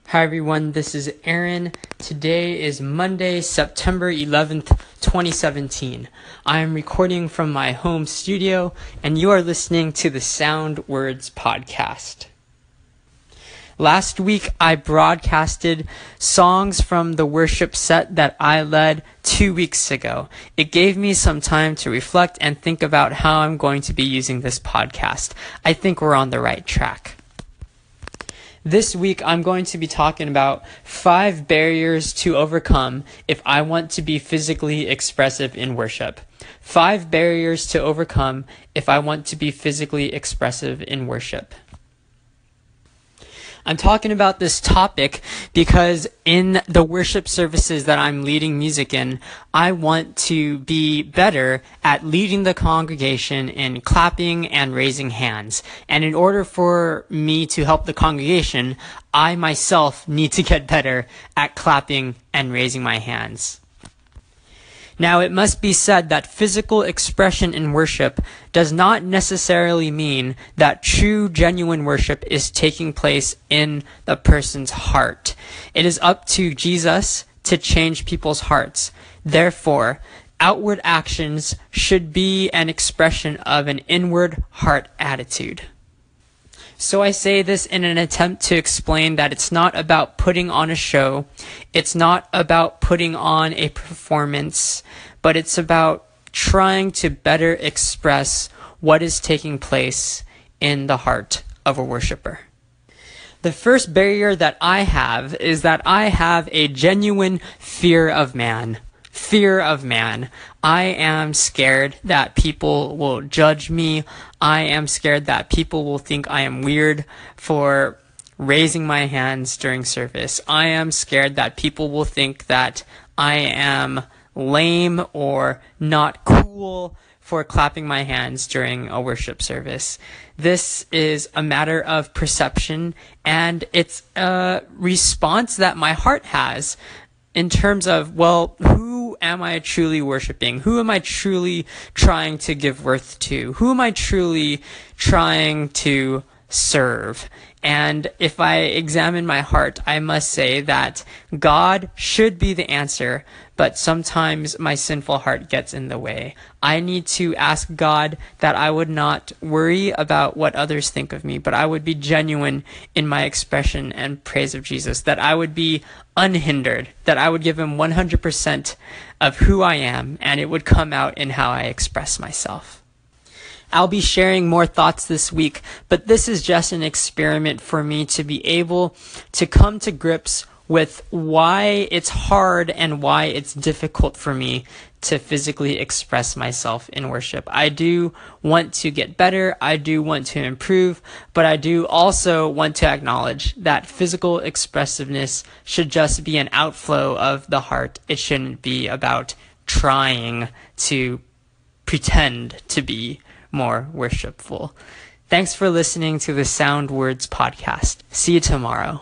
Hi everyone, this is Aaron. Today is Monday, September 11th, 2017. I am recording from my home studio, and you are listening to the Sound Words podcast. Last week, I broadcasted songs from the worship set that I led 2 weeks ago. It gave me some time to reflect and think about how I'm going to be using this podcast. I think we're on the right track. This week, I'm going to be talking about 5 barriers to overcome if I want to be physically expressive in worship. 5 barriers to overcome if I want to be physically expressive in worship. I'm talking about this topic because in the worship services that I'm leading music in, I want to be better at leading the congregation in clapping and raising hands. And in order for me to help the congregation, I myself need to get better at clapping and raising my hands. Now, it must be said that physical expression in worship does not necessarily mean that true, genuine worship is taking place in the person's heart. It is up to Jesus to change people's hearts. Therefore, outward actions should be an expression of an inward heart attitude. So I say this in an attempt to explain that it's not about putting on a show, it's not about putting on a performance, but it's about trying to better express what is taking place in the heart of a worshiper. The first barrier that I have is that I have a genuine fear of man. Fear of man. I am scared that people will judge me. I am scared that people will think I am weird for raising my hands during service. I am scared that people will think that I am lame or not cool for clapping my hands during a worship service. This is a matter of perception, and it's a response that my heart has in terms of, well, who am I truly worshiping? Who am I truly trying to give worth to? Who am I truly trying to serve? And if I examine my heart, I must say that God should be the answer, but sometimes my sinful heart gets in the way. I need to ask God that I would not worry about what others think of me, but I would be genuine in my expression and praise of Jesus, that I would be unhindered, that I would give him 100% of who I am, and it would come out in how I express myself. I'll be sharing more thoughts this week, but this is just an experiment for me to be able to come to grips with why it's hard and why it's difficult for me to physically express myself in worship. I do want to get better, I do want to improve, but I do also want to acknowledge that physical expressiveness should just be an outflow of the heart. It shouldn't be about trying to pretend to be more worshipful. Thanks for listening to the Sound Words podcast. See you tomorrow.